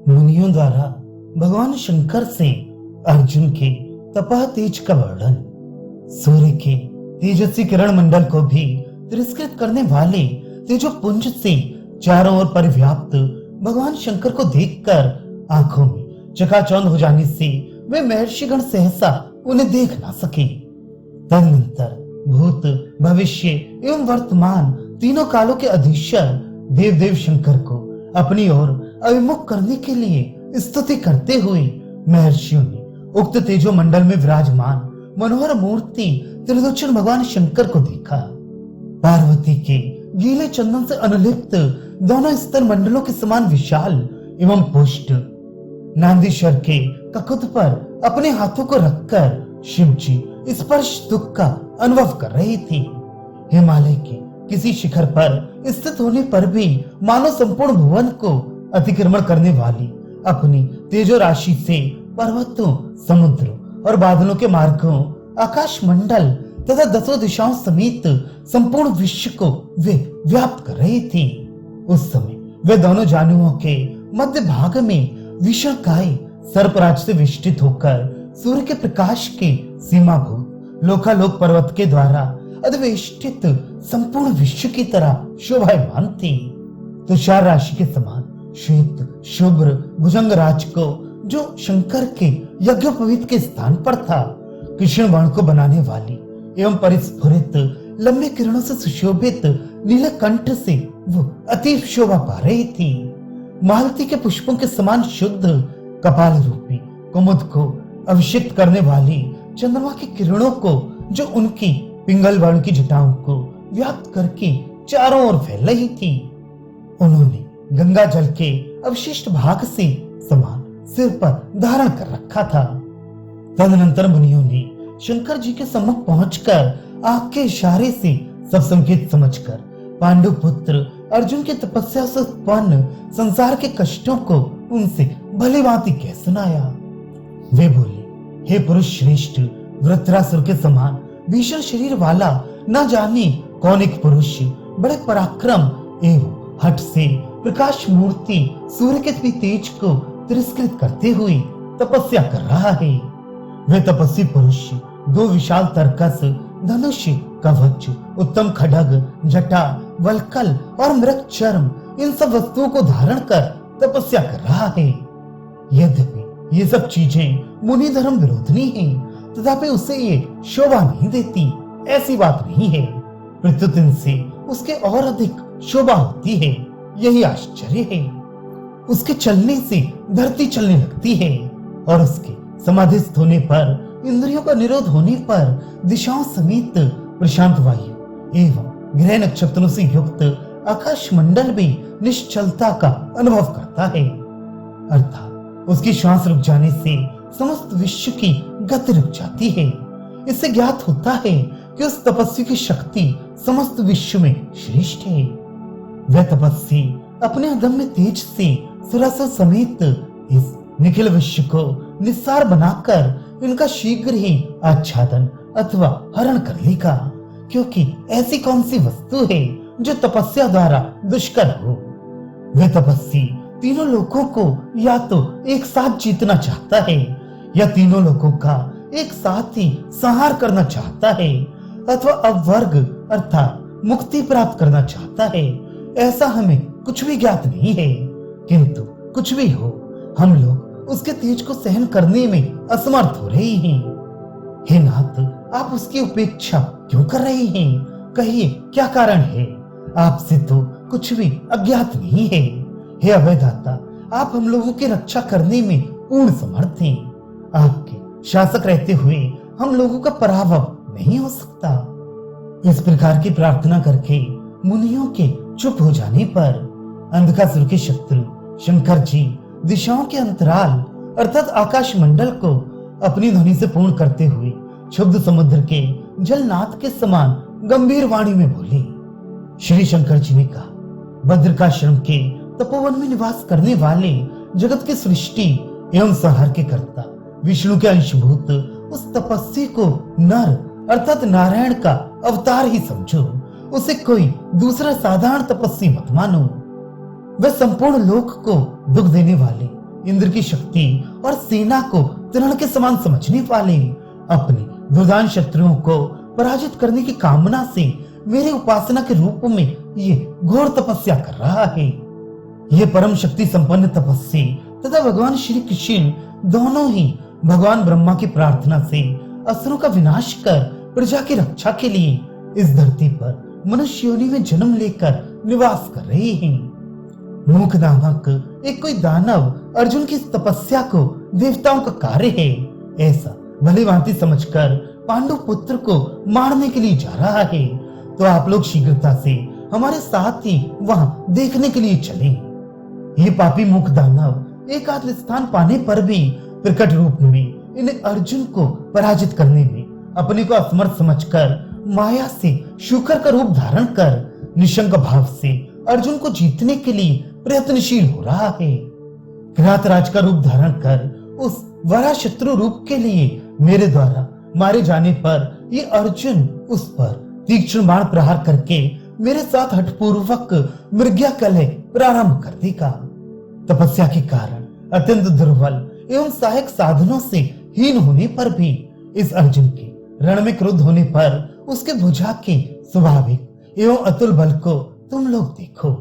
मुनियों द्वारा भगवान शंकर से अर्जुन के तपह तेज का वर्णन। सूर्य के तेजस्वी किरण मंडल को भी तिरस्कृत करने वाले तेजोपुंज से चारों ओर परिव्याप्त भगवान शंकर को देखकर आंखों में चकाचौंध हो जाने से वे महर्षिगण सहसा उन्हें देख ना सके। तदनंतर भूत, भविष्य एवं वर्तमान तीनों कालों के अधीश्वर देव शंकर को अपनी ओर अभिमुख करने के लिए स्तुति करते हुए महर्षियों ने उक्त तेजो मंडल में विराजमान मनोहर मूर्ति त्रिलोचन भगवान शंकर को देखा। पार्वती के गीले चंदन से अनुलिप्त दोनों स्तर मंडलों के समान विशाल एवं पुष्ट नांदीश्वर के ककुत पर अपने हाथों को रखकर शिव जी स्पर्श दुख का अनुभव कर रही थी। हिमालय के किसी शिखर पर स्थित होने पर भी मानो संपूर्ण भुवन को अतिक्रमण करने वाली अपनी तेजो राशि से पर्वतों, समुद्रों और बादलों के मार्गों, आकाश मंडल तथा दसों दिशाओं समेत संपूर्ण विश्व को वे व्याप्त कर रही थी। उस समय वे दोनों जानुओं के मध्य भाग में विशालकाय सर्पराज से विष्टित होकर सूर्य के प्रकाश के सीमाभूत लोकालोक पर्वत के द्वारा अधिवेष्टित संपूर्ण विश्व की तरह शोभायमान थी। तुषार राशि के समान श्वेत शुभ्र भुजंग राज को जो शंकर के यज्ञोपवीत के स्थान पर था, कृष्ण वर्ण को बनाने वाली एवं परिस्फुरित लंबे किरणों से सुशोभित नीले कंठ से वो अति शोभा पा रही थी। मालती के पुष्पों के समान शुद्ध कपाल रूपी कुमुद को अभिषेक करने वाली चंद्रमा की किरणों को जो उनकी पिंगल वर्ण की जटाओं को व्याप्त करके चारों ओर फैल रही थी। उन्होंने गंगा जल के अवशिष्ट भाग से समान सिर पर धारण कर रखा था। तदनंतर मुनियों ने शंकर जी के सम्मुख पहुंचकर आंख के इशारे से सब संकेत समझकर पांडु पुत्र अर्जुन की तपस्या से उत्पन्न संसार के कष्टों को उनसे भली भांति कह सुनाया। वे बोले, हे पुरुष श्रेष्ठ, वृत्रासुर के समान भीषण शरीर वाला न जाने कौन एक पुरुष बड़े पराक्रम एवं हठ से प्रकाश मूर्ति सूर्य के तेज को तिरस्कृत करते हुए तपस्या कर रहा है। वे तपस्वी पुरुष दो विशाल तरकस, धनुष, कवच, उत्तम खड्ग, जटा, वल्कल और मृग चर्म इन सब वस्तुओं को धारण कर तपस्या कर रहा है। यद्यपि ये सब चीजें मुनि धर्म विरोधनी हैं, तथापि उसे ये शोभा नहीं देती, ऐसी बात नहीं है। प्रत्युत इनसे उसके और अधिक शोभा होती है, यही आश्चर्य है। उसके चलने से धरती चलने लगती है और उसके समाधिस्थ होने पर, इंद्रियों का निरोध होने पर दिशाओं समेत प्रशांत वायु एवं ग्रह नक्षत्रों से युक्त आकाश मंडल भी निश्चलता का अनुभव करता है। अर्थात उसकी श्वास रुक जाने से समस्त विश्व की गति रुक जाती है। इससे ज्ञात होता है कि उस तपस्वी की शक्ति समस्त विश्व में श्रेष्ठ है। वह तपस्वी अपने अदम्य तेज से सुरसों समेत इस निखिल विश्व को निस्सार बनाकर इनका शीघ्र ही आच्छादन अथवा हरण कर लेगा, क्योंकि ऐसी कौन सी वस्तु है जो तपस्या द्वारा दुष्कर हो। वह तपस्वी तीनों लोकों को या तो एक साथ जीतना चाहता है या तीनों लोकों का एक साथ ही संहार करना चाहता है, अथवा अवर्ग अर्थात मुक्ति प्राप्त करना चाहता है। ऐसा हमें कुछ भी ज्ञात नहीं है, किंतु कुछ भी हो, हम लोग उसके तेज को सहन करने में असमर्थ हो रहे हैं। हे नाथ, आप उसकी उपेक्षा क्यों कर रहे हैं? कहिए क्या कारण है? आपसे तो कुछ भी अज्ञात नहीं है। हे अभयदाता, आप हम लोगों की रक्षा करने में पूर्ण समर्थ हैं। आपके शासक रहते हुए हम लोगों का पराभव नहीं हो सकता। इस प्रकार की प्रार्थना करके मुनियों के चुप हो जाने पर अंधकासुर के शत्रु शंकर जी दिशाओं के अंतराल अर्थात आकाश मंडल को अपनी ध्वनि से पूर्ण करते हुए क्षुब्ध समुद्र के जलनाथ के समान गंभीर वाणी में बोले। श्री शंकर जी ने कहा, बद्रिकाश्रम के तपोवन में निवास करने वाले जगत की सृष्टि एवं संहार के कर्ता विष्णु के अंशभूत उस तपस्वी को नर अर्थात नारायण का अवतार ही समझो। उसे कोई दूसरा साधारण तपस्वी मत मानो। वह संपूर्ण लोक को दुख देने वाले इंद्र की शक्ति और सेना को तृण के समान समझने वाले अपने दुर्दान शत्रुओं को पराजित करने की कामना से मेरे उपासना के रूप में ये घोर तपस्या कर रहा है। ये परम शक्ति संपन्न तपस्वी तथा भगवान श्री कृष्ण दोनों ही भगवान ब्रह्मा की प्रार्थना से असुरों का विनाश कर प्रजा की रक्षा के लिए इस धरती पर मनुष्य योनि में जन्म लेकर निवास कर रहे हैं। मूक नामक एक कोई दानव अर्जुन की इस तपस्या को देवताओं का कार्य है ऐसा भली भांति समझकर पांडु पुत्र को मारने के लिए जा रहा है। तो आप लोग शीघ्रता से हमारे साथ ही वहां देखने के लिए चले। ये पापी मूक दानव एक आध स्थान पाने पर भी प्रकट रूप में इन्हें अर्जुन को पराजित करने में अपने को असमर्थ समझकर माया से शूकर का रूप धारण कर निशंक भाव से अर्जुन को जीतने के लिए प्रयत्नशील हो रहा है। किरातराज का रूप धारण कर उस वरा शत्रु रूप के लिए मेरे द्वारा मारे जाने पर ये अर्जुन उस पर तीक्ष्ण बाण प्रहार करके मेरे साथ हठपूर्वक मृग्या कलह प्रारंभ कर देगा। तपस्या के कारण अत्यंत दुर्बल एवं सहायक साधनों से हीन होने पर भी इस अर्जुन के रण में क्रुद्ध होने पर उसके भुजा के स्वाभाविक एवं अतुल बल को तुम लोग देखो।